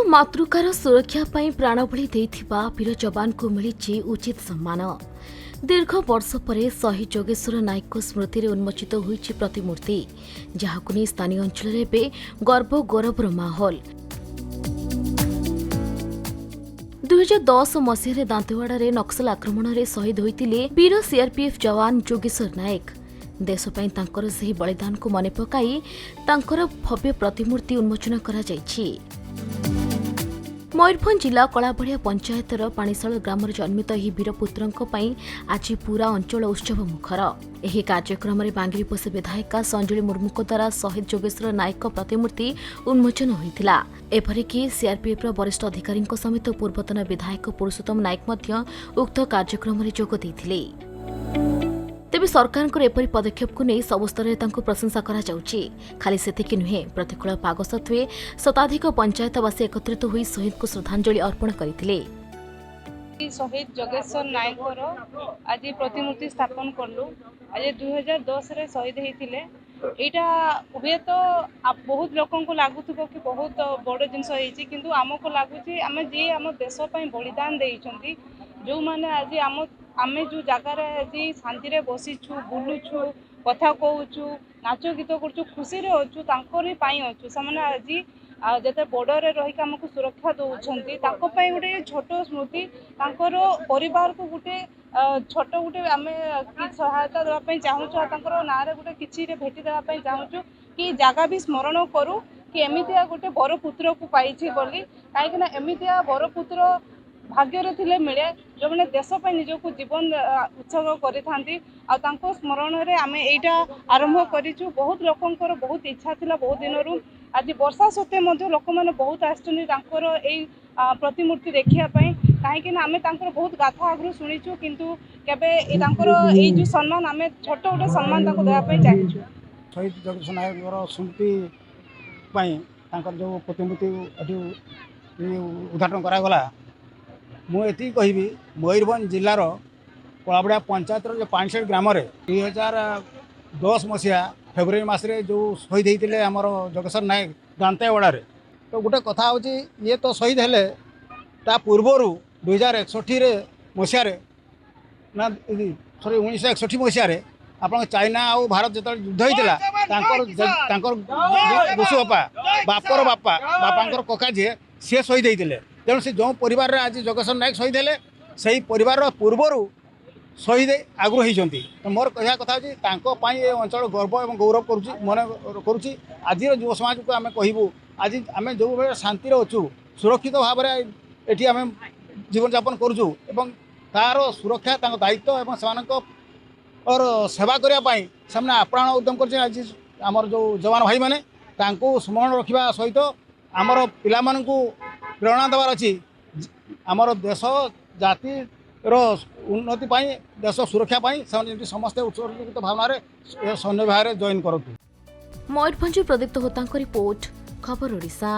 मातृकार सुरक्षा पाई प्राणबली देइथिबा वीर जवान को मिली उचित सम्मान। दीर्घ वर्ष पर शहीद जोगेश्वर नायक स्मृति उन्मोचित होइछि प्रतिमूर्ति, जहाकु नै स्थानीय अंचल एबे गर्व गौरवर माहौल। 2010 मसीह दांतेवाड़ा नक्सल आक्रमण में शहीद होते वीर सीआरपीएफ जवान जोगेश्वर नायक। देशपाई तांकर सही बलिदान को मने पकाई तांकर भव्य प्रतिमूर्ति उन्मोचन करा जायछि। मयूरभंज जिला कलाबड़िया पंचायतर पाणीशाल ग्राम जन्मित ଏହି वीरपुत्रଙ୍କ ପାଇଁ ଆଜି पूरा अंचल उत्सव मुखर। ଏହି କାର୍ଯ୍ୟକ୍ରମରେ ବାଙ୍ଗିରିପୋଷି ବିଧାୟିକା ସଞ୍ଜଳି ମୁର୍ମୁଙ୍କ ଦ୍ୱାରା ଶହୀଦ ଯୋଗେଶ୍ୱର ନାୟକ ପ୍ରତିମୂର୍ତ୍ତି ଉନ୍ମୋଚନ ହୋଇଥିଲା। ଏପରିକି ସିଆରପିଏଫ୍ର ବରିଷ୍ଠ ଅଧିକାରୀଙ୍କ ସମେତ ପୂର୍ବତନ ବିଧାୟକ ପୁରୁଷୋତ୍ତମ ନାୟକ ମଧ୍ୟ ଉକ୍ତ କାର୍ଯ୍ୟକ୍ରମରେ ଯୋଗ ଦେଇଥିଲେ। तेबे सरकार एपरी पदक्षेप को नहीं सब स्तर में प्रशंसा करा जाउछि। खाली सेतिकी नुहे, प्रतिकूल पाग सत्वे शताधिक पंचायतवासी एकत्रित होई शहीद को श्रद्धांजलि अर्पण करथिले। शहीद जोगेश्वर नायक आज प्रतिमूर्ति स्थापन करलु। आज 2010 रे शहीद होइथिले। एटा हुए तो बहुत लोगों को लागुथबो कि बहुत बड़ जिनस होइछि, किंतु आमको लागुछि आमे जे आम देश पई बलिदान देइछंती, जो माने आज आमे जो जगार आज शांति रे बसीछु, बुलुछु, कथा कहूछु, नाच गीत करछु, खुशी रे अछु, तांकरी पाई अछु। समाने आज जते बॉर्डर रे रही हमको सुरक्षा दउछंती, ताको पई गोटे छोट स्मृति, तांकर परिवार को गोटे छोट गोटे आमे कि सहायता देवा पई चाहूछु, तांकर ना रे गोटे किछि रे भेटी देवा पई चाहूछु कि जागा भी स्मरण करू कि एमितिया गोटे बर पुत्र को पाइछि बोली। काहे कि ना एमितिया बर पुत्र भाग्य रे थिले मिले, जो माने देश पई निजको जीवन उत्सर्ग करि थांती। आ तांको स्मरण रे आमे एटा आरंभ करिछु। बहुत लोकंकर बहुत इच्छा थिला बहुत दिनरु। आज वर्षा सत्वे मध्य लोक माने बहुत आछथि तांकर एई प्रतिमूर्ति देखिया पई। काहे कि ना आमे तांकर बहुत गाथा आगु सुनिछु, किंतु केबे ए तांकर एई जो सम्मान आमे छोट गोटे सम्मान ताको देवा पई चाहिछु। शहीद जोगेश्वर नायक स्मृति पई तांकर जो प्रतिमूर्ति एठी उद्घाटन करा गला। मुझे कहबी मयूरभंज जिलार कलाबड़िया पंचायत जो पाणीशाल ग्राम 2010 मसीहा फेब्रुआरी मसरे जो शहीद होते आमर जोगेश्वर नायक दांतेवाड़ा। तो गोटे कथा हूँ ये तो शहीद हेले ता पूर्वर 2061 मसीह ना सॉरी 1961 मसीह आप चाइना और भारत जो युद्ध होता बसु बापर बापा बापा कका जी सी शहीद होते। तेणु से जो परिवार आज जोगेश्वर नायक शहीद हेले से परिवार पूर्वर शहीद आगु होती। तो मोर कह कथा अंचल गर्व और गौरव मन करुँच। आज युव समाज को आम कहूँ आज आम जो भाई शांति अच्छु सुरक्षित भाव में ये आम जीवन यापन करुँ एवं तार सुरक्षा दायित्व और और सेवा करने से आप्राण उद्यम कर आज आमर जो जवान भाई मैंने स्मरण रखा सहित आमर पिला प्रेरणा देवार अच्छी। आमर देश जाति उन्नति देश सुरक्षा समस्ते उत्सर्गित भावना सैन्य विभाग जॉइन करतु। मयूरभंज प्रदीप्त होता रिपोर्ट, खबर ओडिशा।